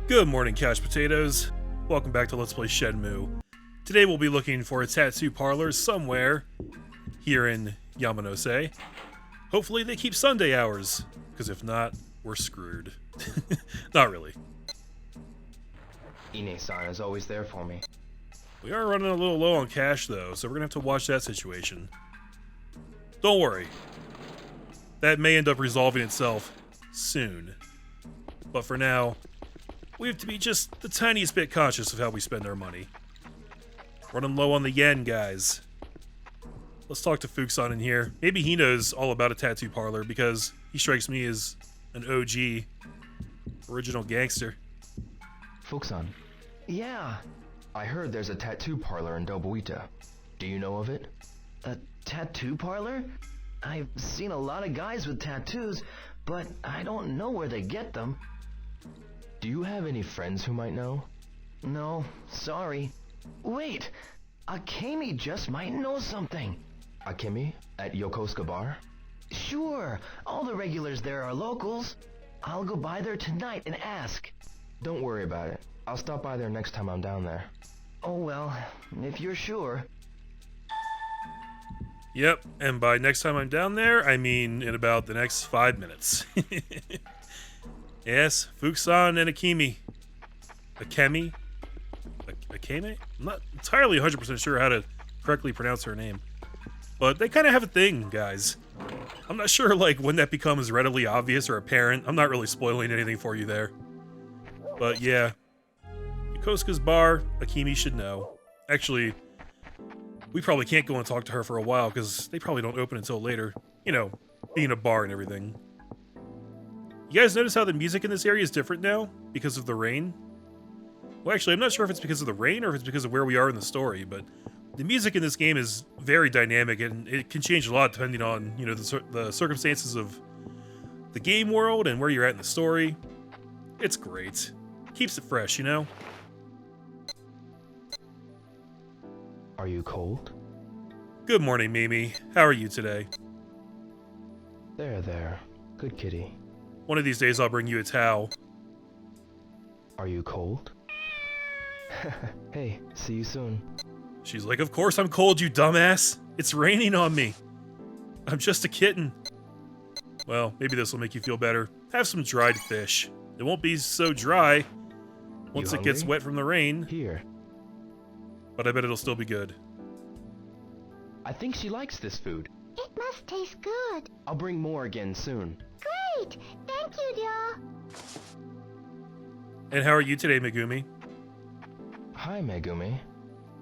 Good morning, couch potatoes. Welcome back to Let's Play Shenmue. Today we'll be looking for a tattoo parlor somewhere here in Yamanose. Hopefully they keep Sunday hours, because if not, we're screwed. Not really. Ine-san is always there for me. We are running a little low on cash though, so we're gonna have to watch that situation. Don't worry. That may end up resolving itself soon. But for now, we have to be just the tiniest bit conscious of how we spend our money. Running low on the yen, guys. Let's talk to Fuchs-san in here. Maybe he knows all about a tattoo parlor because he strikes me as an OG, original gangster. Fuchs-san. Yeah. I heard there's a tattoo parlor in Dobuita. Do you know of it? A tattoo parlor? I've seen a lot of guys with tattoos, but I don't know where they get them. Do you have any friends who might know? No, sorry. Wait! Akemi just might know something. Akemi? At Yokosuka Bar? Sure! All the regulars there are locals. I'll go by there tonight and ask. Don't worry about it. I'll stop by there next time I'm down there. Oh well, if you're sure. Yep, and by next time I'm down there, I mean in about the next 5 minutes. Yes, Fuchs-san and Akemi. Akemi? Akeme? I'm not entirely 100% sure how to correctly pronounce her name. But they kind of have a thing, guys. I'm not sure, like, when that becomes readily obvious or apparent. I'm not really spoiling anything for you there. But yeah. Yokosuka's bar, Akemi should know. Actually, we probably can't go and talk to her for a while because they probably don't open until later. You know, being a bar and everything. You guys notice how the music in this area is different now because of the rain? Well, actually, I'm not sure if it's because of the rain or if it's because of where we are in the story, but the music in this game is very dynamic and it can change a lot depending on, you know, the circumstances of the game world and where you're at in the story. It's great. Keeps it fresh, you know? Are you cold? Good morning, Mimi. How are you today? There. Good kitty. One of these days I'll bring you a towel. Are you cold? Hey, see you soon. She's like, of course I'm cold, you dumbass. It's raining on me. I'm just a kitten. Well, maybe this will make you feel better. Have some dried fish. It won't be so dry once it gets wet from the rain. Here. But I bet it'll still be good. I think she likes this food. It must taste good. I'll bring more again soon. Great! Thank you, Ryo. And how are you today, Megumi? Hi, Megumi.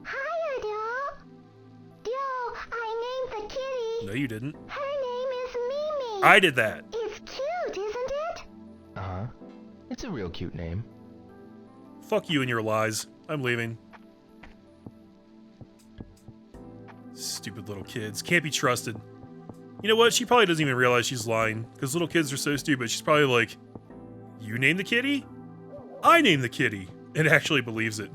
Hiya, Ryo. Ryo, I named the kitty. No, you didn't. Her name is Mimi. I did that. It's cute, isn't it? Uh-huh. It's a real cute name. Fuck you and your lies. I'm leaving. Stupid little kids. Can't be trusted. You know what? She probably doesn't even realize she's lying. Because little kids are so stupid. She's probably like, you named the kitty? I named the kitty. And actually believes it.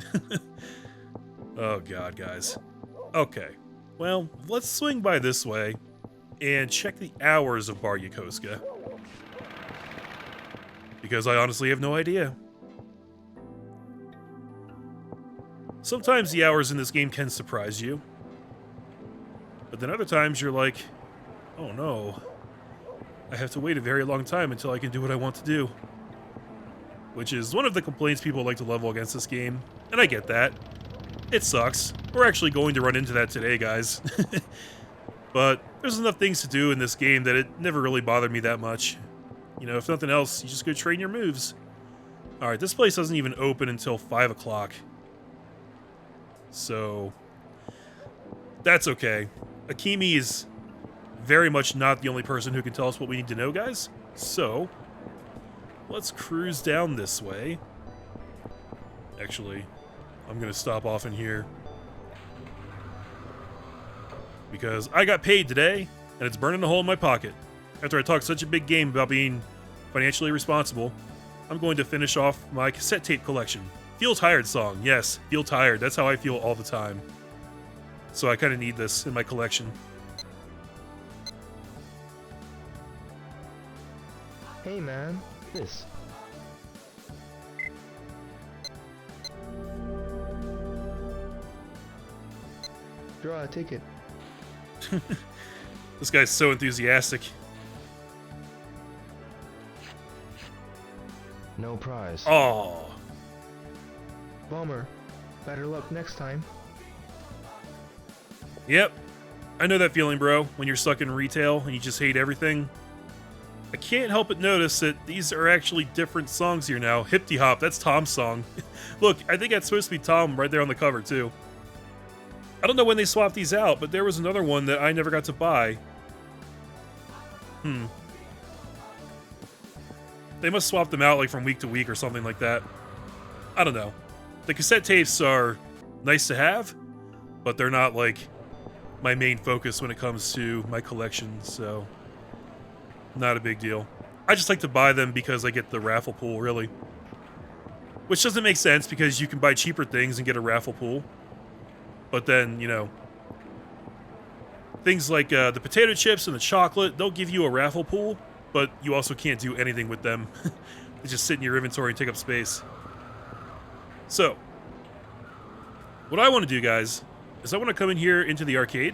Oh god, guys. Okay. Well, let's swing by this way. And check the hours of Bar Yokosuka. Because I honestly have no idea. Sometimes the hours in this game can surprise you. But then other times you're like, oh no, I have to wait a very long time until I can do what I want to do. Which is one of the complaints people like to level against this game, and I get that. It sucks. We're actually going to run into that today, guys. But there's enough things to do in this game that it never really bothered me that much. You know, if nothing else, you just go train your moves. Alright, this place doesn't even open until 5 o'clock. So that's okay. Akemi is very much not the only person who can tell us what we need to know, guys. So, let's cruise down this way. Actually, I'm going to stop off in here. Because I got paid today, and it's burning a hole in my pocket. After I talked such a big game about being financially responsible, I'm going to finish off my cassette tape collection. Feel Tired song. Yes, Feel Tired. That's how I feel all the time. So I kind of need this in my collection. Hey man, this. Draw a ticket. This guy's so enthusiastic. No prize. Oh, Bummer. Better luck next time. yep. I know that feeling, bro, when you're stuck in retail and you just hate everything. I can't help but notice that these are actually different songs here now. Hippity Hop, that's Tom's song. Look, I think that's supposed to be Tom right there on the cover, too. I don't know when they swapped these out, but there was another one that I never got to buy. They must swap them out like from week to week or something like that. I don't know. The cassette tapes are nice to have, but they're not like my main focus when it comes to my collection, so not a big deal. I just like to buy them because I get the raffle pool, really. Which doesn't make sense because you can buy cheaper things and get a raffle pool. But then, you know, things like the potato chips and the chocolate, they'll give you a raffle pool, but you also can't do anything with them. They just sit in your inventory and take up space. So, what I want to do, guys, is I want to come in here into the arcade,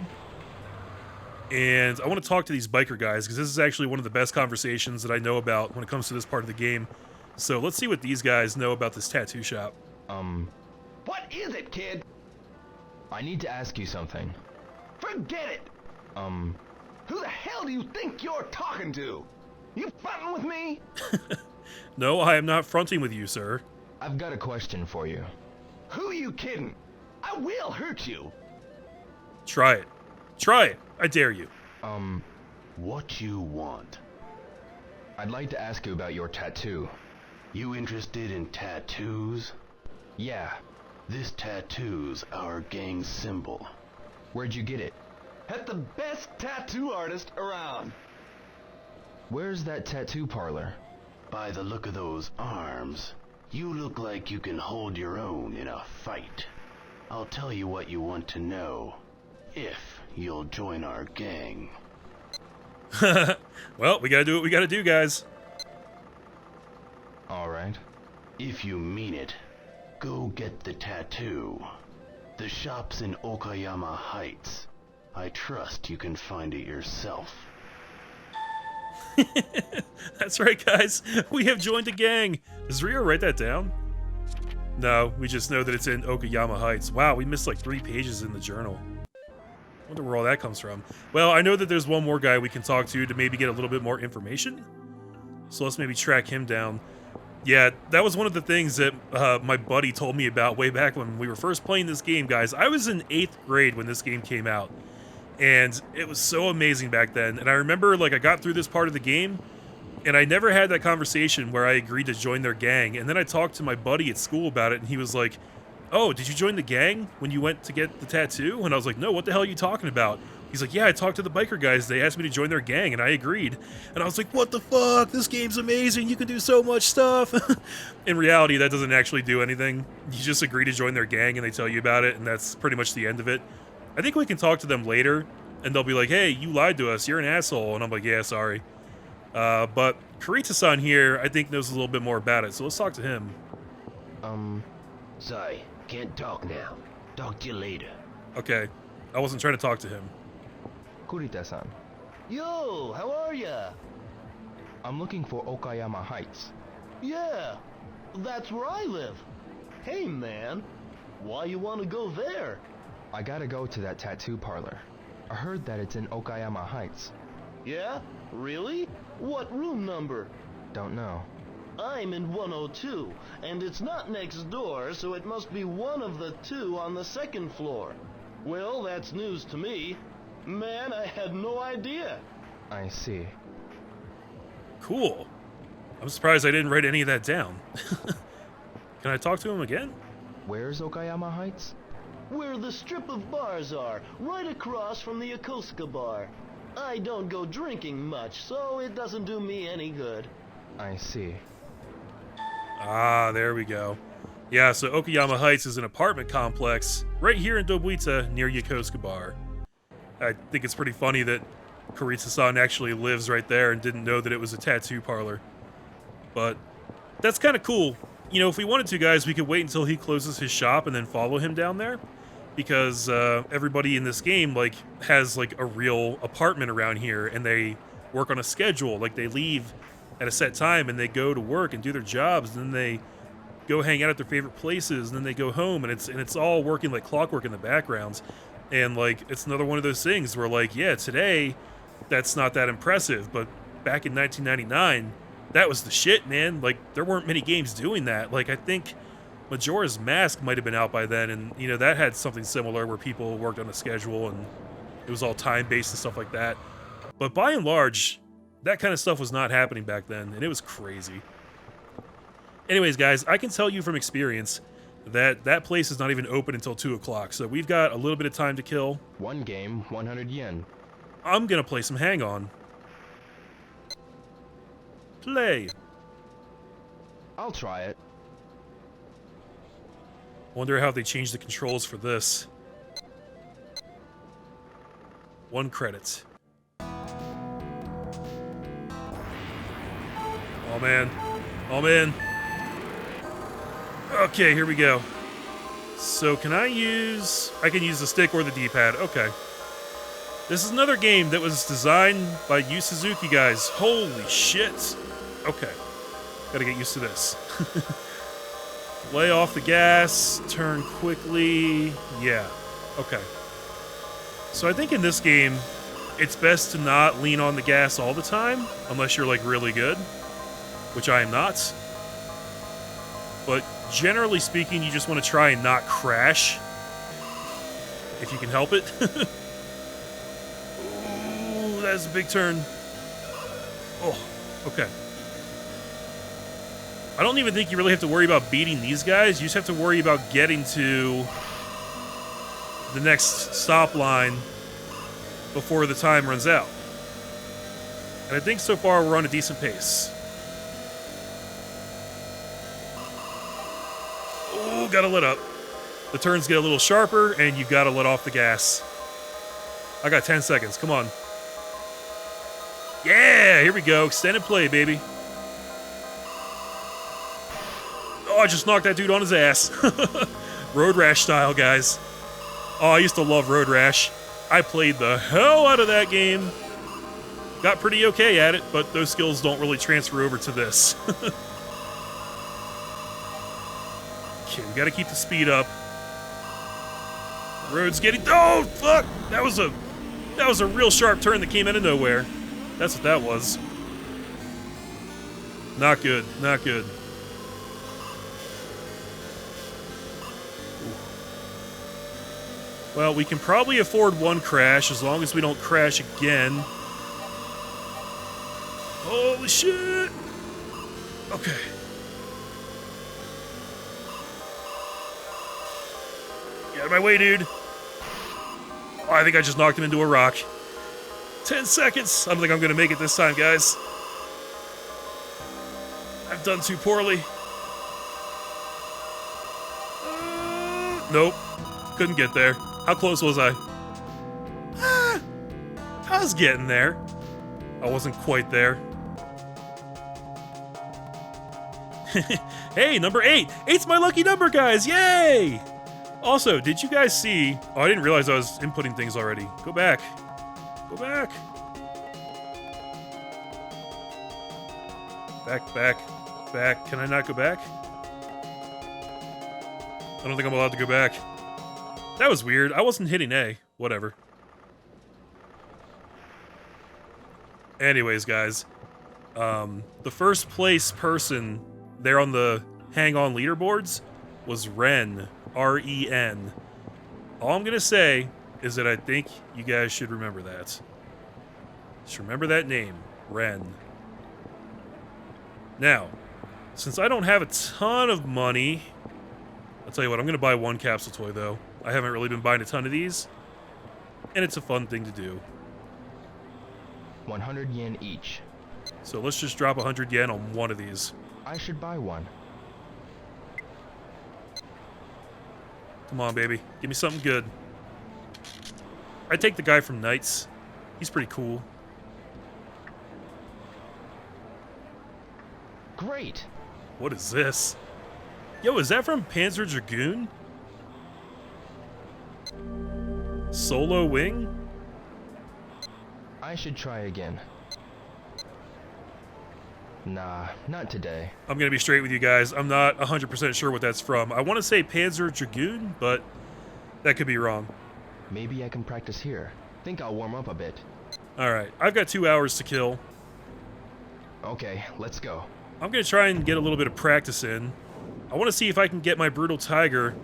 and I want to talk to these biker guys, because this is actually one of the best conversations that I know about when it comes to this part of the game. So let's see what these guys know about this tattoo shop. What is it, kid? I need to ask you something. Forget it! Who the hell do you think you're talking to? You frontin' with me? No, I am not fronting with you, sir. I've got a question for you. Who you kidding? I will hurt you. Try it. Try it. I dare you. What you want? I'd like to ask you about your tattoo. You interested in tattoos? Yeah. This tattoo's our gang's symbol. Where'd you get it? At the best tattoo artist around. Where's that tattoo parlor? By the look of those arms, you look like you can hold your own in a fight. I'll tell you what you want to know, if you'll join our gang. Well, we gotta do what we gotta do, guys. Alright. If you mean it, go get the tattoo. The shop's in Okayama Heights. I trust you can find it yourself. That's right, guys. We have joined a gang. Does Ryo write that down? No, we just know that it's in Okayama Heights. Wow, we missed like 3 pages in the journal. Wonder where all that comes from. Well, I know that there's one more guy we can talk to maybe get a little bit more information. So let's maybe track him down. Yeah, that was one of the things that my buddy told me about way back when we were first playing this game, guys. I was in 8th grade when this game came out. And it was so amazing back then. And I remember, like, I got through this part of the game, and I never had that conversation where I agreed to join their gang. And then I talked to my buddy at school about it, and he was like, "Oh, did you join the gang when you went to get the tattoo?" And I was like, "No, what the hell are you talking about?" He's like, "Yeah, I talked to the biker guys. They asked me to join their gang, and I agreed." And I was like, "What the fuck? This game's amazing. You can do so much stuff." In reality, that doesn't actually do anything. You just agree to join their gang, and they tell you about it, and that's pretty much the end of it. I think we can talk to them later, and they'll be like, "Hey, you lied to us. You're an asshole." And I'm like, "Yeah, sorry." But Kurita-san here, I think, knows a little bit more about it, so let's talk to him. Sorry, can't talk now. Talk to you later. Okay, I wasn't trying to talk to him. Kurita-san. Yo, how are ya? I'm looking for Okayama Heights. Yeah, that's where I live. Hey, man, why you want to go there? I gotta go to that tattoo parlor. I heard that it's in Okayama Heights. Yeah? Really? What room number? Don't know. I'm in 102, and it's not next door, so it must be one of the 2 on the 2nd floor. Well, that's news to me. Man, I had no idea. I see. Cool. I'm surprised I didn't write any of that down. Can I talk to him again? Where's Okayama Heights? Where the strip of bars are, right across from the Yokosuka bar. I don't go drinking much, so it doesn't do me any good. I see. Ah, there we go. Yeah, so Okayama Heights is an apartment complex right here in Dobuita near Yokosuka Bar. I think it's pretty funny that Kurita-san actually lives right there and didn't know that it was a tattoo parlor. But that's kind of cool. You know, if we wanted to, guys, we could wait until he closes his shop and then follow him down there. because everybody in this game like has like a real apartment around here, and they work on a schedule. Like they leave at a set time and they go to work and do their jobs, and then they go hang out at their favorite places, and then they go home, and it's all working like clockwork in the backgrounds. And like it's another one of those things where like, yeah, today that's not that impressive, but back in 1999, that was the shit, man. Like there weren't many games doing that. Like I think Majora's Mask might have been out by then, and you know that had something similar where people worked on a schedule and it was all time-based and stuff like that. But by and large, that kind of stuff was not happening back then, and it was crazy. Anyways, guys, I can tell you from experience that that place is not even open until 2 o'clock, so we've got a little bit of time to kill. One game, 100 yen. I'm gonna play some Hang On. Play. I'll try it. Wonder how they changed the controls for this. 1 credit. Oh man. Oh man. Okay, here we go. So can I can use the stick or the D-pad. Okay. This is another game that was designed by Yu Suzuki, guys. Holy shit. Okay. Gotta get used to this. Lay off the gas, turn quickly. Yeah. Okay. So I think in this game, it's best to not lean on the gas all the time, unless you're like really good, which I am not. But generally speaking, you just want to try and not crash, if you can help it. Ooh, that's a big turn. Oh, okay. I don't even think you really have to worry about beating these guys. You just have to worry about getting to the next stop line before the time runs out. And I think so far we're on a decent pace. Oh, gotta let up. The turns get a little sharper, and you've got to let off the gas. I got 10 seconds. Come on. Yeah, here we go. Extended play, baby. Oh, I just knocked that dude on his ass. Road Rash style, guys. Oh, I used to love Road Rash. I played the hell out of that game. Got pretty okay at it, but those skills don't really transfer over to this. Okay, we gotta keep the speed up. Road's getting... Oh, fuck! That was a real sharp turn that came out of nowhere. That's what that was. Not good. Not good. Well, we can probably afford 1 crash as long as we don't crash again. Holy shit! Okay. Get out of my way, dude. Oh, I think I just knocked him into a rock. 10 seconds. I don't think I'm going to make it this time, guys. I've done too poorly. Nope. Couldn't get there. How close was I? I was getting there. I wasn't quite there. Hey, number 8. 8's my lucky number, guys. Yay! Also, did you guys see... Oh, I didn't realize I was inputting things already. Go back. Go back. Back, back, back. Can I not go back? I don't think I'm allowed to go back. That was weird. I wasn't hitting A. Whatever. Anyways, guys. The first place person there on the Hang On leaderboards was Ren. R-E-N. All I'm going to say is that I think you guys should remember that. Just remember that name. Ren. Now, since I don't have a ton of money... I'll tell you what, I'm going to buy 1 capsule toy, though. I haven't really been buying a ton of these. And it's a fun thing to do. 100 yen each. So let's just drop 100 yen on one of these. I should buy one. Come on, baby. Give me something good. I'd take the guy from Knights. He's pretty cool. Great! What is this? Yo, is that from Panzer Dragoon? Solo wing? I should try again. Nah, not today. I'm gonna be straight with you guys. I'm not 100% sure what that's from. I want to say Panzer Dragoon, but that could be wrong. Maybe I can practice here. Think I'll warm up a bit. Alright, I've got 2 hours to kill. Okay, let's go. I'm gonna try and get a little bit of practice in. I want to see if I can get my Brutal Tiger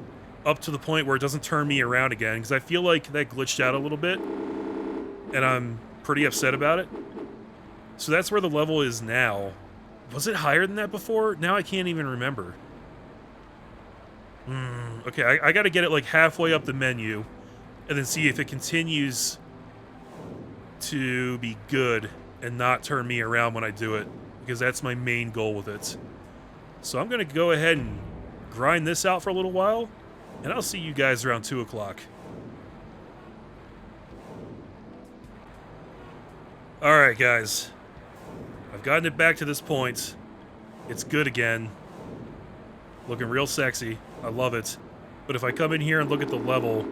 up to the point where it doesn't turn me around again, because I feel like that glitched out a little bit, and I'm pretty upset about it. So that's where the level is now. Was it higher than that before? Now I can't even remember. Okay, I gotta get it like halfway up the menu, and then see if it continues to be good and not turn me around when I do it, because that's my main goal with it. So I'm gonna go ahead and grind this out for a little while, and I'll see you guys around 2 o'clock. Alright, guys. I've gotten it back to this point. It's good again. Looking real sexy. I love it. But if I come in here and look at the level,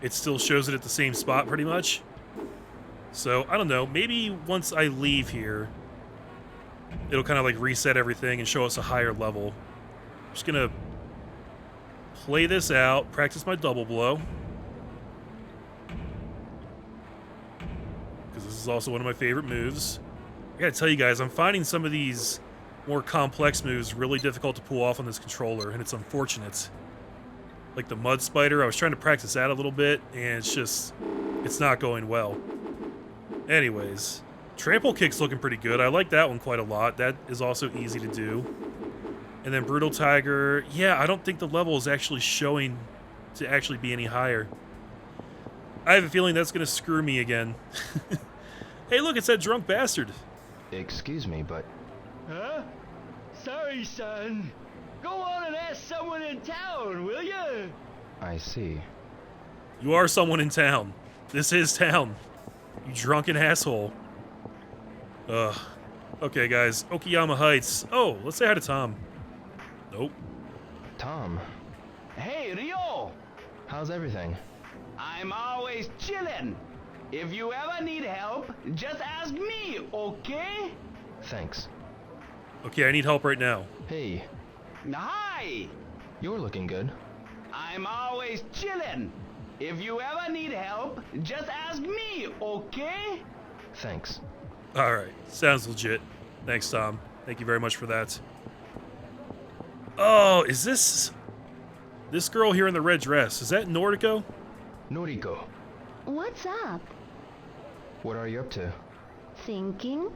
it still shows it at the same spot pretty much. So, I don't know. Maybe once I leave here, it'll kind of like reset everything and show us a higher level. I'm just gonna play this out, practice my double blow. Because this is also one of my favorite moves. I gotta tell you guys, I'm finding some of these more complex moves really difficult to pull off on this controller, and it's unfortunate. Like the Mud Spider, I was trying to practice that a little bit, and it's not going well. Anyways, Trample Kick's looking pretty good. I like that one quite a lot. That is also easy to do. And then Brutal Tiger, yeah, I don't think the level is actually showing to actually be any higher. I have a feeling that's going to screw me again. Hey, look, it's that drunk bastard. Excuse me, but Huh? Sorry, son. Go on and ask someone in town, will ya? I see. You are someone in town. This is town. You drunken asshole. Ugh. Okay, guys. Okayama Heights. Oh, let's say hi to Tom. Nope. Tom, Hey, Ryo! how's everything? I'm always chillin'. If you ever need help, just ask me, okay? Thanks. Okay, I need help right now. Hey, Hi! you're looking good. I'm always chillin'. If you ever need help, just ask me, okay? Thanks. Alright, sounds legit. Thanks, Tom. Thank you very much for that. Oh, is this girl here in the red dress? Is that Nordico? Noriko, What's up? what are you up to? Thinking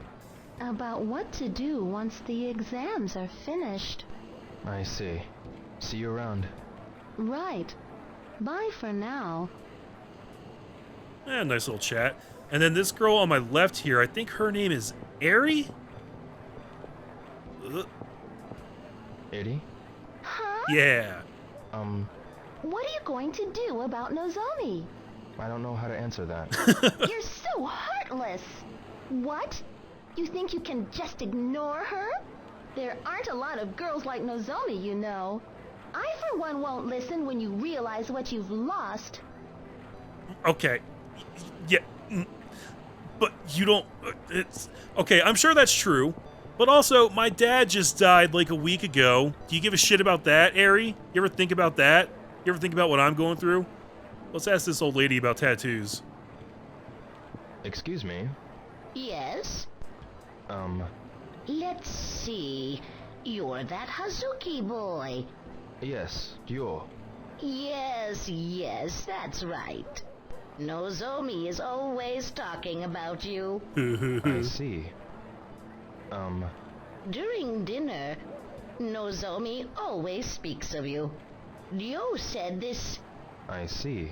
about what to do once the exams are finished. I see. See you around. Right. Bye for now. Nice little chat. And then this girl on my left here, I think her name is Eri? Eddie? Huh? Yeah. What are you going to do about Nozomi? I don't know how to answer that. You're so heartless. What? You think you can just ignore her? There aren't a lot of girls like Nozomi, you know. I, for one, won't listen when you realize what you've lost. Okay. Yeah. But you don't... It's... Okay, I'm sure that's true. But also, my dad just died like a week ago. Do you give a shit about that, Eri? You ever think about that? You ever think about what I'm going through? Let's ask this old lady about tattoos. Excuse me. Yes? Let's see. You're that Hazuki boy. Yes, Yo. Yes, that's right. Nozomi is always talking about you. I see. During dinner, Nozomi always speaks of you. Ryo said this. I see.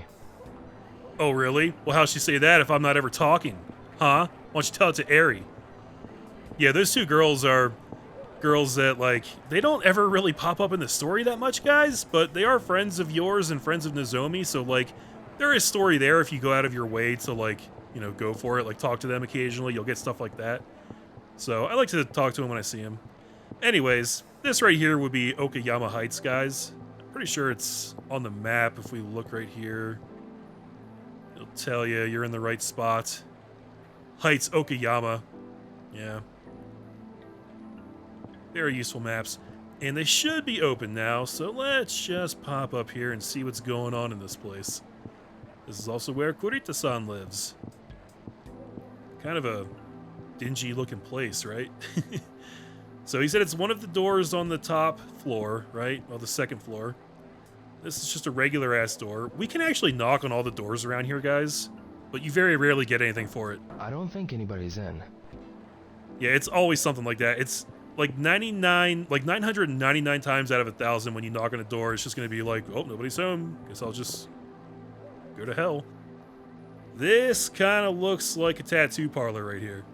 Oh, really? Well, how'd she say that if I'm not ever talking? Huh? Why don't you tell it to Eri? Yeah, those two girls are girls that, like, they don't ever really pop up in the story that much, guys, but they are friends of yours and friends of Nozomi, so, like, there is story there if you go out of your way to, like, you know, go for it, like, talk to them occasionally, you'll get stuff like that. So, I like to talk to him when I see him. Anyways, this right here would be Okayama Heights, guys. Pretty sure it's on the map if we look right here. It'll tell you you're in the right spot. Heights Okayama. Yeah. Very useful maps. And they should be open now, so let's just pop up here and see what's going on in this place. This is also where Kurita-san lives. Kind of a dingy looking place, right? So he said it's one of the doors on the top floor, right? Well, the second floor. This is just a regular ass door. We can actually knock on all the doors around here, guys, but you very rarely get anything for it. I don't think anybody's in. Yeah, it's always something like that. It's like 999 times out of 1,000 when you knock on a door, it's just going to be like, oh, nobody's home. Guess I'll just go to hell. This kind of looks like a tattoo parlor right here.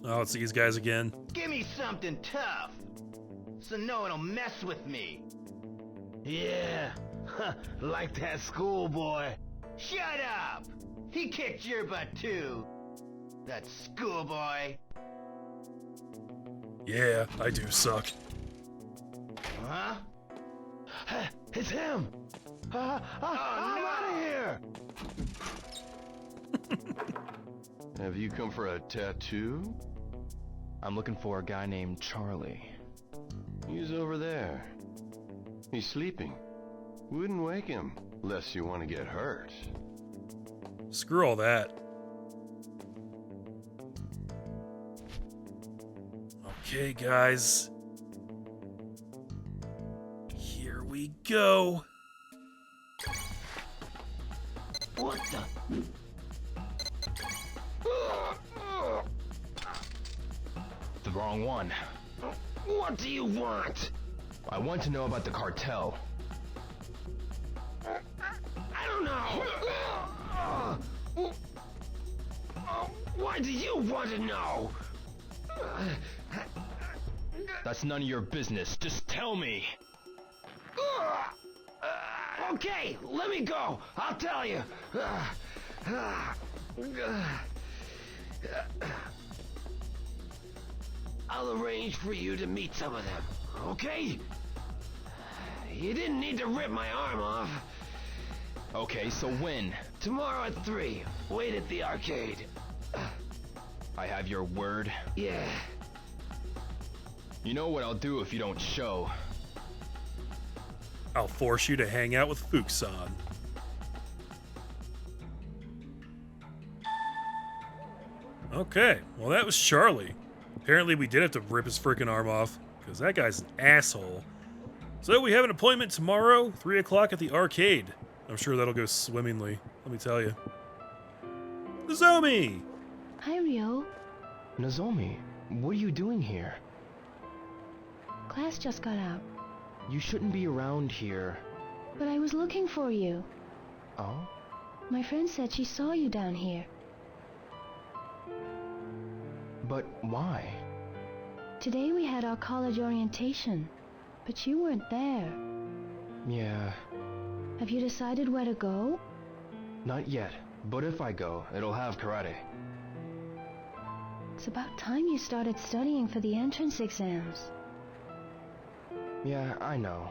Oh, it's these guys again. Give me something tough, so no one will mess with me. Yeah, like that schoolboy. Shut up! He kicked your butt too. That schoolboy. Yeah, I do suck. Huh? It's him! I'm out of here! Have you come for a tattoo? I'm looking for a guy named Charlie. He's over there. He's sleeping. Wouldn't wake him, unless you want to get hurt. Screw all that. Okay, guys. Here we go. What the? The wrong one. What do you want? I want to know about the cartel. I don't know. Why do you want to know? That's none of your business. Just tell me. Okay, let me go. I'll tell you. I'll arrange for you to meet some of them, okay? You didn't need to rip my arm off. Okay, so when? Tomorrow at 3. Wait at the arcade. I have your word. Yeah. You know what I'll do if you don't show. I'll force you to hang out with Fukusan. Okay, well that was Charlie. Apparently we did have to rip his freaking arm off, because that guy's an asshole. So we have an appointment tomorrow, 3 o'clock at the arcade. I'm sure that'll go swimmingly, let me tell you. Nozomi! Hi, Ryo. Nozomi, what are you doing here? Class just got out, You shouldn't be around here. but I was looking for you. Oh? My friend said she saw you down here. But why? Today we had our college orientation, but you weren't there. Yeah, Have you decided where to go? not yet. But if I go, it'll have karate. It's about time you started studying for the entrance exams. Yeah, I know.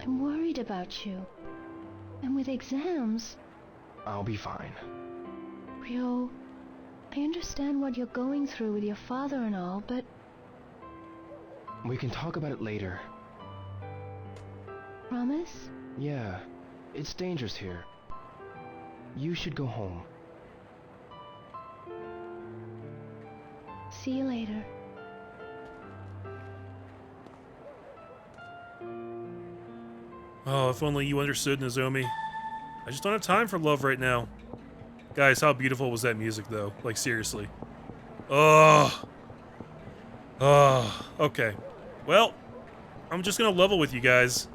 I'm worried about you. And with exams, I'll be fine. Ryo, I understand what you're going through with your father and all, but We can talk about it later. promise? Yeah, it's dangerous here. You should go home. See you later. Oh, if only you understood, Nozomi. I just don't have time for love right now. Guys, how beautiful was that music, though? Like, seriously. Oh. Oh, okay. Well, I'm just gonna level with you guys.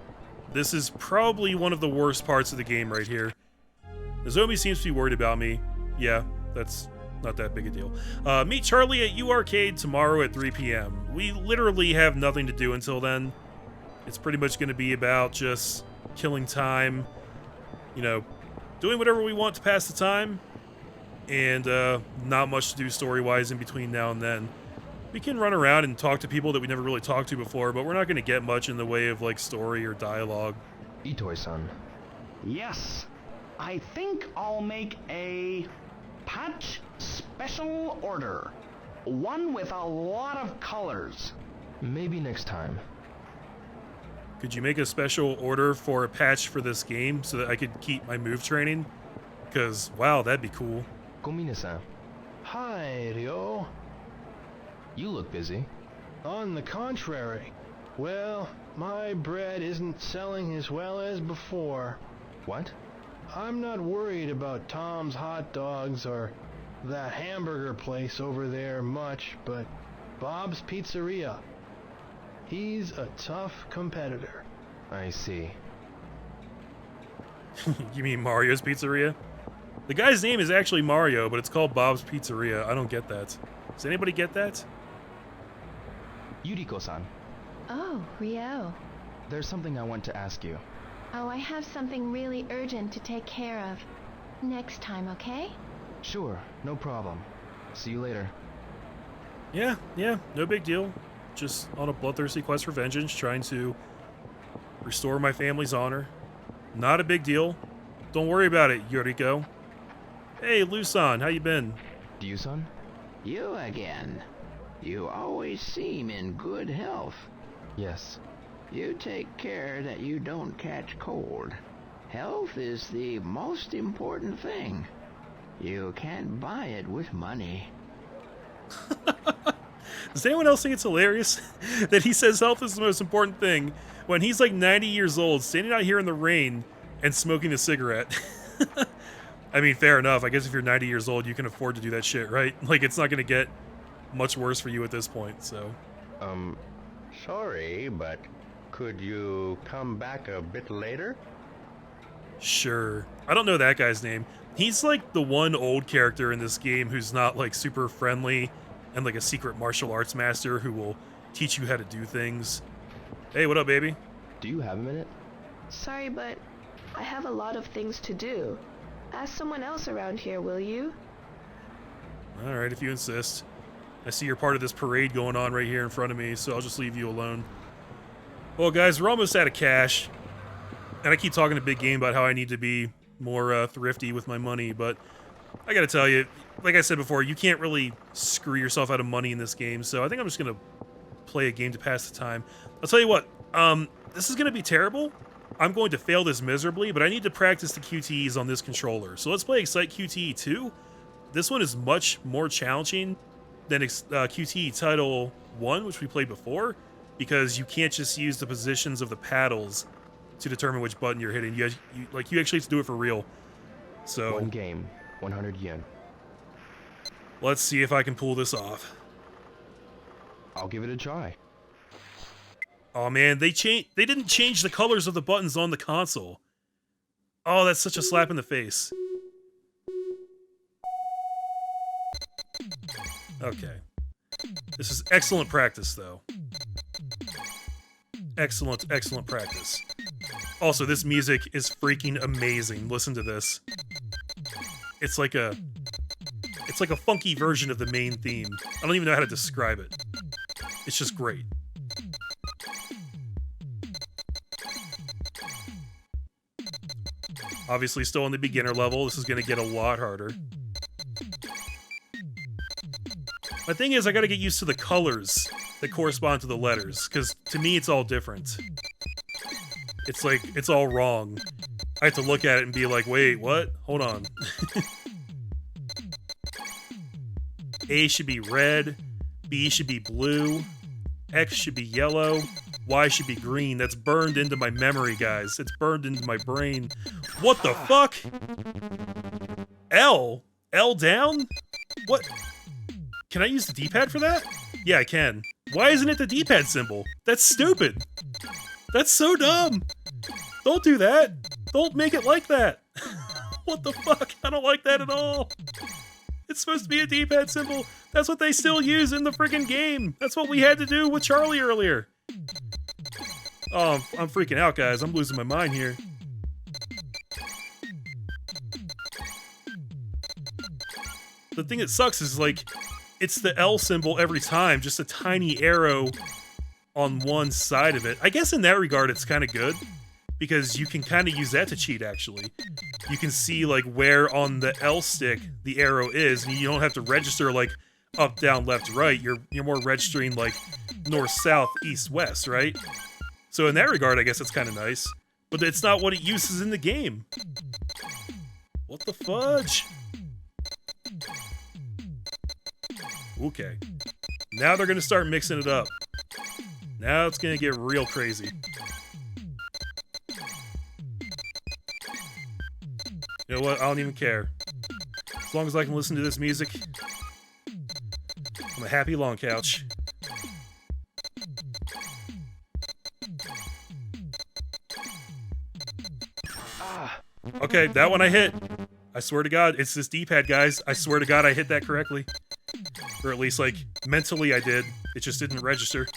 This is probably one of the worst parts of the game right here. Nozomi seems to be worried about me. Yeah, that's not that big a deal. Meet Charlie at U Arcade tomorrow at 3 p.m. We literally have nothing to do until then. It's pretty much going to be about just killing time, you know, doing whatever we want to pass the time. and not much to do story-wise in between now and then. We can run around and talk to people that we never really talked to before, but we're not going to get much in the way of like story or dialogue. Itoi-san. Yes, I think I'll make a patch special order. One with a lot of colors. Maybe next time. Could you make a special order for a patch for this game so that I could keep my move training? Because, wow, that'd be cool. Komine-san. Hi, Ryo. You look busy. On the contrary. Well, my bread isn't selling as well as before. What? I'm not worried about Tom's hot dogs or that hamburger place over there much, but Bob's Pizzeria. He's a tough competitor. I see. You mean Mario's Pizzeria? The guy's name is actually Mario, but it's called Bob's Pizzeria. I don't get that. Does anybody get that? Yuriko-san. Oh, Ryo. There's something I want to ask you. Oh, I have something really urgent to take care of. Next time, okay? Sure, no problem. See you later. Yeah, no big deal. Just on a bloodthirsty quest for vengeance, trying to restore my family's honor. Not a big deal. Don't worry about it, Yuriko. Hey, Lusan, how you been? Ryu-san? You again. You always seem in good health. Yes. You take care that you don't catch cold. Health is the most important thing. You can't buy it with money. Does anyone else think it's hilarious that he says health is the most important thing when he's like 90 years old, standing out here in the rain and smoking a cigarette? I mean, fair enough. I guess if you're 90 years old, you can afford to do that shit, right? Like, it's not going to get much worse for you at this point, so. Sorry, but could you come back a bit later? Sure. I don't know that guy's name. He's like the one old character in this game who's not like super friendly and like a secret martial arts master who will teach you how to do things. Hey, what up, baby? Do you have a minute? Sorry, but I have a lot of things to do. Ask someone else around here, will you? Alright, if you insist. I see you're part of this parade going on right here in front of me, so I'll just leave you alone. Well, guys, we're almost out of cash. And I keep talking to Big Game about how I need to be more thrifty with my money, but I gotta tell you, like I said before, you can't really screw yourself out of money in this game, so I think I'm just gonna play a game to pass the time. I'll tell you what, this is gonna be terrible. I'm going to fail this miserably, but I need to practice the QTEs on this controller. So let's play Excite QTE 2. This one is much more challenging than QTE Title 1, which we played before, because you can't just use the positions of the paddles to determine which button you're hitting. You actually have to do it for real. So One game, 100 yen. let's see if I can pull this off. I'll give it a try. Oh man, they didn't change the colors of the buttons on the console. Oh, that's such a slap in the face. Okay. This is excellent practice, though. Excellent practice. Also, this music is freaking amazing. Listen to this. It's like a funky version of the main theme. I don't even know how to describe it. It's just great. Obviously, still on the beginner level. This is going to get a lot harder. My thing is, I gotta get used to the colors that correspond to the letters, because to me, it's all different. It's like, it's all wrong. I have to look at it and be like, wait, what? Hold on. A should be red, B should be blue, X should be yellow, Y should be green. That's burned into my memory, guys. It's burned into my brain. What the fuck? L? L down? What? Can I use the D-pad for that? Yeah, I can. Why isn't it the D-pad symbol? That's stupid. That's so dumb. Don't do that. Don't make it like that. What the fuck? I don't like that at all. It's supposed to be a D-pad symbol. That's what they still use in the friggin' game. That's what we had to do with Charlie earlier. Oh, I'm freaking out, guys. I'm losing my mind here. the thing that sucks is, like, it's the L symbol every time, just a tiny arrow on one side of it. I guess in that regard, it's kind of good, because you can kind of use that to cheat, actually. You can see, like, where on the L stick the arrow is, and you don't have to register, like, up, down, left, right. You're more registering, like, north, south, east, west, right? So in that regard, I guess it's kind of nice. But it's not what it uses in the game. What the fudge? Okay. Now they're gonna start mixing it up. Now it's gonna get real crazy. You know what? I don't even care. As long as I can listen to this music, I'm a happy long couch. Okay, that one I hit. I swear to God, it's this D-pad, guys. I swear to God I hit that correctly. Or at least, like, mentally I did. It just didn't register.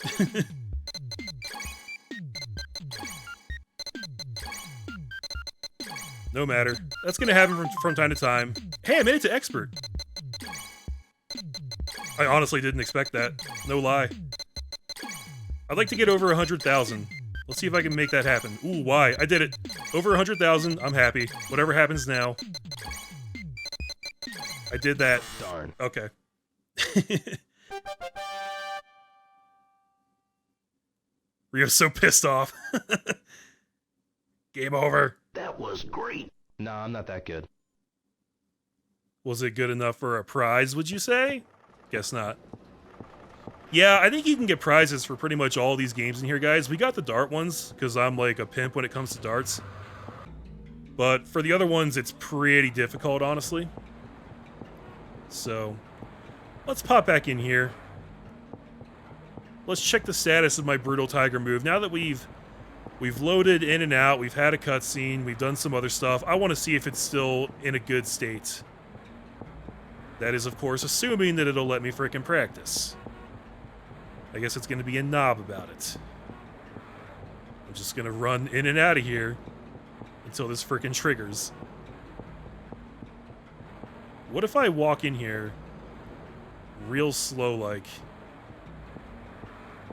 No matter. That's gonna happen from time to time. Hey, I made it to expert. I honestly didn't expect that. No lie. I'd like to get over 100,000. Let's see if I can make that happen. Ooh, why? I did it. Over 100,000. I'm happy. Whatever happens now. I did that. Darn. Okay. Ryo's so pissed off. Game over. That was great. Nah, I'm not that good. Was it good enough for a prize, would you say? Guess not. Yeah, I think you can get prizes for pretty much all these games in here, guys. We got the dart ones, because I'm like a pimp when it comes to darts. But for the other ones, it's pretty difficult, honestly. So, let's pop back in here. Let's check the status of my Brutal Tiger move. Now that we've loaded in and out, we've had a cutscene, we've done some other stuff, I want to see if it's still in a good state. That is, of course, assuming that it'll let me frickin' practice. I guess it's going to be a knob about it. I'm just going to run in and out of here until this frickin' triggers. What if I walk in here real slow like?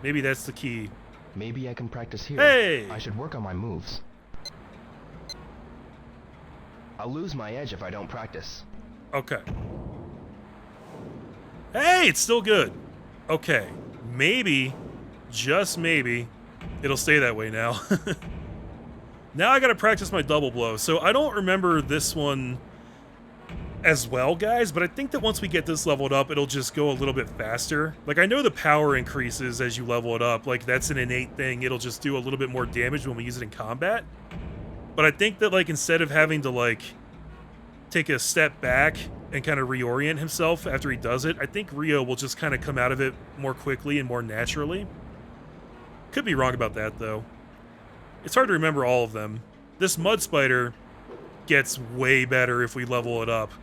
Maybe that's the key. Maybe I can practice here. Hey! I should work on my moves. I'll lose my edge if I don't practice. Okay. Hey, it's still good. Okay. Maybe, just maybe, it'll stay that way now. Now I gotta practice my double blow. So I don't remember this one as well, guys, but I think that once we get this leveled up, it'll just go a little bit faster. Like, I know the power increases as you level it up. Like, that's an innate thing. It'll just do a little bit more damage when we use it in combat. But I think that, like, instead of having to, like, take a step back and kind of reorient himself after he does it, I think Ryo will just kind of come out of it more quickly and more naturally. Could be wrong about that, though. It's hard to remember all of them. This Mud Spider gets way better if we level it up,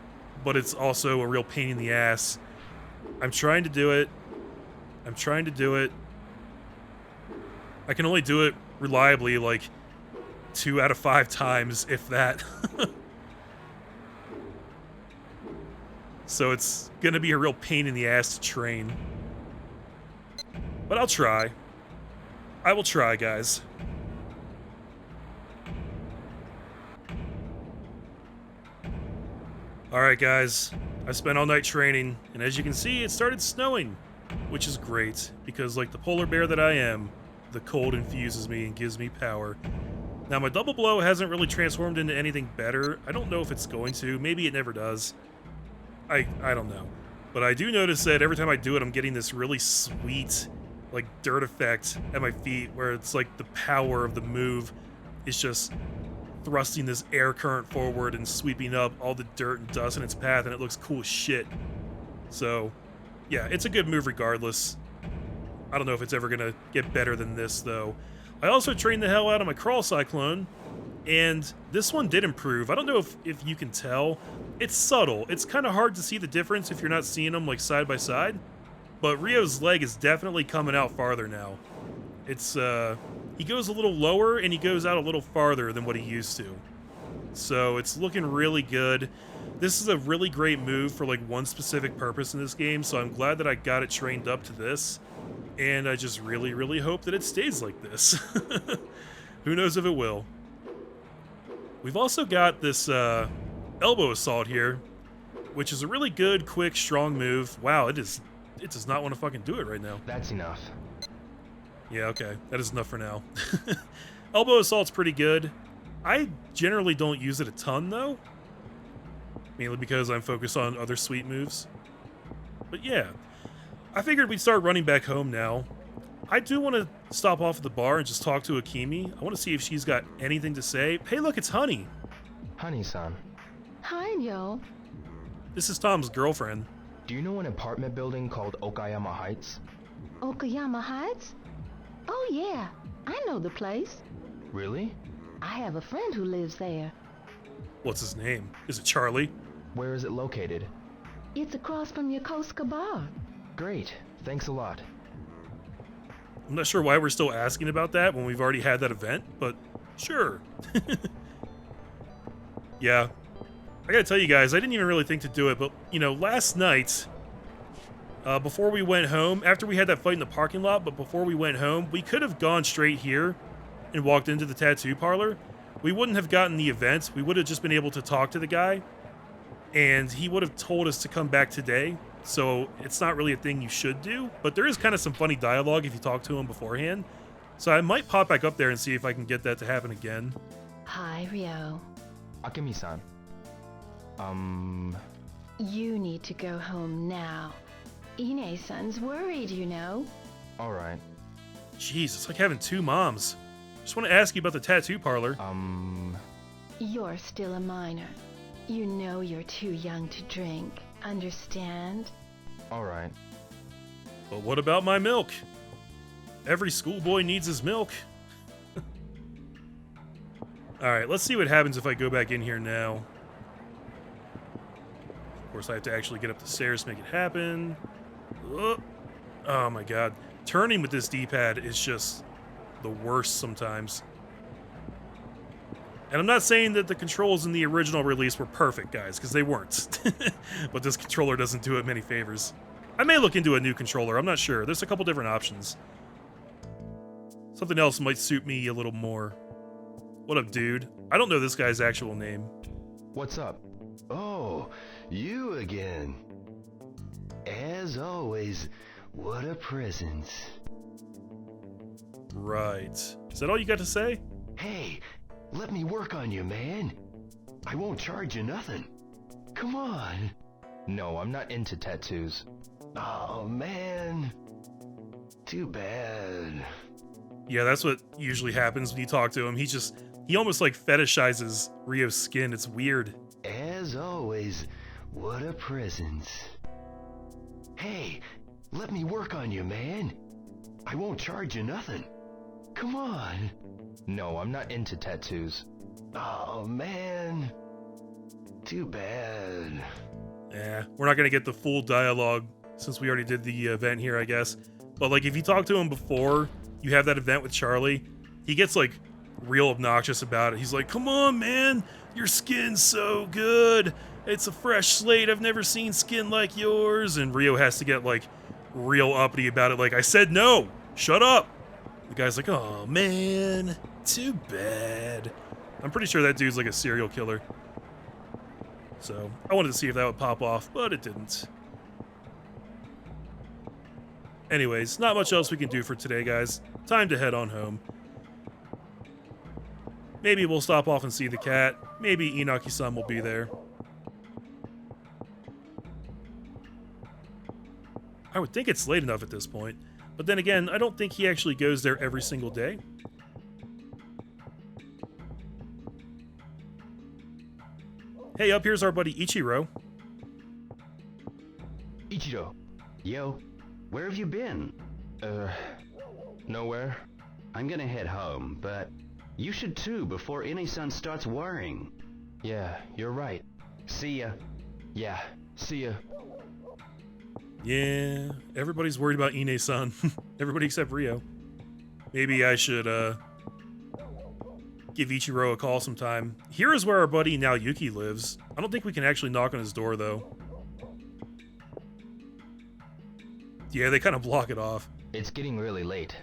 but it's also a real pain in the ass. I'm trying to do it. I'm trying to do it. I can only do it reliably, like, 2 out of 5 times, if that. So it's gonna be a real pain in the ass to train. But I'll try. I will try, guys. Alright, guys. I spent all night training, and as you can see, it started snowing, which is great, because like the polar bear that I am, the cold infuses me and gives me power. Now, my double blow hasn't really transformed into anything better. I don't know if it's going to. Maybe it never does. I don't know. But I do notice that every time I do it, I'm getting this really sweet, like, dirt effect at my feet, where it's like the power of the move is just thrusting this air current forward and sweeping up all the dirt and dust in its path, and it looks cool as shit. So, yeah, it's a good move regardless. I don't know if it's ever going to get better than this, though. I also trained the hell out of my Crawl Cyclone, and this one did improve. I don't know if you can tell. It's subtle. It's kind of hard to see the difference if you're not seeing them, like, side by side. But Ryo's leg is definitely coming out farther now. It's, he goes a little lower, and he goes out a little farther than what he used to. So it's looking really good. this is a really great move for like one specific purpose in this game, so I'm glad that I got it trained up to this, and I just really, really hope that it stays like this. Who knows if it will. We've also got this elbow assault here, which is a really good, quick, strong move. Wow, it does not want to fucking do it right now. That's enough. Yeah, okay. That is enough for now. Elbow assault's pretty good. I generally don't use it a ton, though. Mainly because I'm focused on other sweet moves. But yeah, I figured we'd start running back home now. I do want to stop off at the bar and just talk to Akemi. I want to see if she's got anything to say. Hey, look, it's Honey. Honey-san, Hi, Yo. This is Tom's girlfriend. do you know an apartment building called Okayama Heights? Okayama Heights? Oh, yeah. I know the place. Really? I have a friend who lives there. What's his name? Is it Charlie? Where is it located? It's across from Yokosuka Bar. Great, thanks a lot. I'm not sure why we're still asking about that when we've already had that event, but sure. Yeah. I gotta tell you guys, I didn't even really think to do it, but, you know, last night, before we went home, after we had that fight in the parking lot, but before we went home, we could have gone straight here and walked into the tattoo parlor. We wouldn't have gotten the event. We would have just been able to talk to the guy, and he would have told us to come back today. So it's not really a thing you should do, but there is kind of some funny dialogue if you talk to him beforehand. So I might pop back up there and see if I can get that to happen again. Hi, Ryo. Akemi-san. You need to go home now. Ine-san's worried, you know. Alright. Jeez, it's like having two moms. Just want to ask you about the tattoo parlor. You're still a minor. You know you're too young to drink. Understand? Alright. But what about my milk? Every schoolboy needs his milk. Alright, let's see what happens if I go back in here now. Of course, I have to actually get up the stairs to make it happen. Oh my god. Turning with this D-pad is just the worst sometimes. And I'm not saying that the controls in the original release were perfect, guys, because they weren't. But this controller doesn't do it many favors. I may look into a new controller, I'm not sure. There's a couple different options. Something else might suit me a little more. What up, dude? I don't know this guy's actual name. What's up? Oh, you again. As always, what a presence. Right. Is that all you got to say? Hey, let me work on you, man. I won't charge you nothing. Come on. No, I'm not into tattoos. Oh, man. Too bad. Yeah, that's what usually happens when you talk to him. He almost like fetishizes Ryo's skin. It's weird. As always, what a presence. Hey, let me work on you, man. I won't charge you nothing. Come on. No, I'm not into tattoos. Oh, man. Too bad. Yeah, we're not going to get the full dialogue since we already did the event here, I guess. But like if you talk to him before you have that event with Charlie, he gets like real obnoxious about it. He's like, come on, man. Your skin's so good. It's a fresh slate. I've never seen skin like yours. And Ryo has to get like real uppity about it. Like, I said no. Shut up. The guy's like, oh, man. Too bad. I'm pretty sure that dude's like a serial killer. So I wanted to see if that would pop off, but it didn't. Anyways, not much else we can do for today, guys. Time to head on home. Maybe we'll stop off and see the cat. Maybe Inaki-san will be there. I would think it's late enough at this point. But then again, I don't think he actually goes there every single day. Hey, up here's our buddy Ichiro. Ichiro. Yo, where have you been? Nowhere. I'm gonna head home, but you should too before Ine-san starts worrying. Yeah, you're right. See ya. Yeah, see ya. Yeah, everybody's worried about Ine-san. Everybody except Ryo. Maybe I should, Give Ichiro a call sometime. Here is where our buddy Naoyuki lives. I don't think we can actually knock on his door, though. Yeah, they kind of block it off. It's getting really late.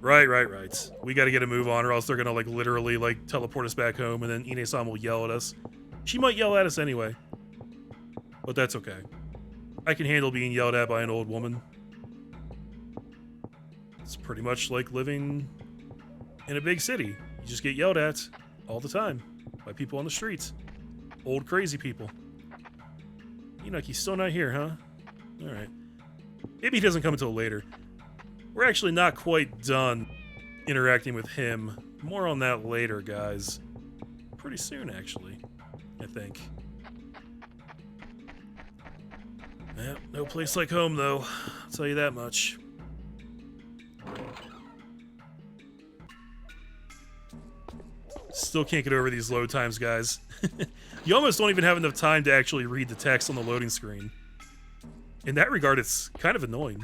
Right. We gotta get a move on, or else they're gonna, like, literally, like, teleport us back home, and then Ine-san will yell at us. She might yell at us anyway. But that's okay. I can handle being yelled at by an old woman. It's pretty much like living in a big city. You just get yelled at all the time by people on the streets. Old crazy people. Inuki's still not here, huh? Alright. Maybe he doesn't come until later. We're actually not quite done interacting with him. More on that later, guys. Pretty soon, actually. I think. Yeah, no place like home, though. I'll tell you that much. Still can't get over these load times, guys. You almost don't even have enough time to actually read the text on the loading screen. In that regard, it's kind of annoying.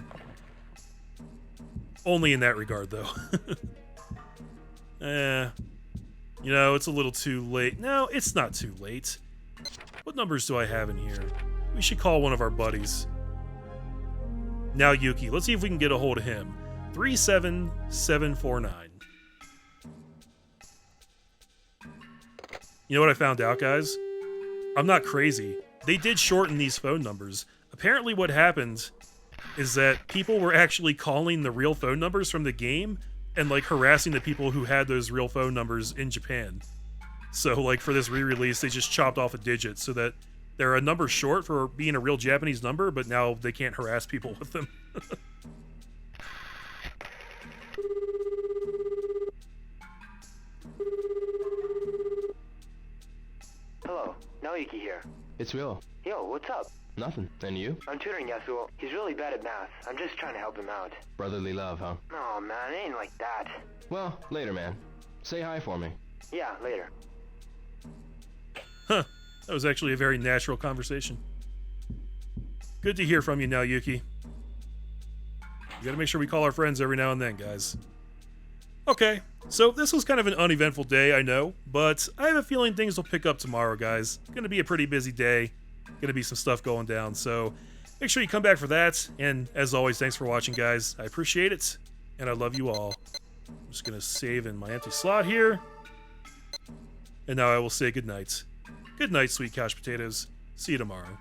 Only in that regard, though. You know, it's a little too late. No, it's not too late. What numbers do I have in here? We should call one of our buddies. Naoyuki. Let's see if we can get a hold of him. 37749. You know what I found out, guys? I'm not crazy. They did shorten these phone numbers. Apparently what happened is that people were actually calling the real phone numbers from the game and, like, harassing the people who had those real phone numbers in Japan. So, like, for this re-release, they just chopped off a digit so that they're a number short for being a real Japanese number, but now they can't harass people with them. Hello, Naoyuki here. It's Ryo. Yo, what's up? Nothing. And you? I'm tutoring Yasuo. He's really bad at math. I'm just trying to help him out. Brotherly love, huh? No, man, it ain't like that. Well, later, man. Say hi for me. Yeah, later. Huh. That was actually a very natural conversation. Good to hear from you, Naoyuki. We gotta make sure we call our friends every now and then, guys. Okay, so this was kind of an uneventful day, I know, but I have a feeling things will pick up tomorrow, guys. Gonna be a pretty busy day. Gonna be some stuff going down, so make sure you come back for that. And as always, thanks for watching, guys. I appreciate it, and I love you all. I'm just gonna save in my empty slot here. And now I will say goodnight. Good night, sweet couch potatoes. See you tomorrow.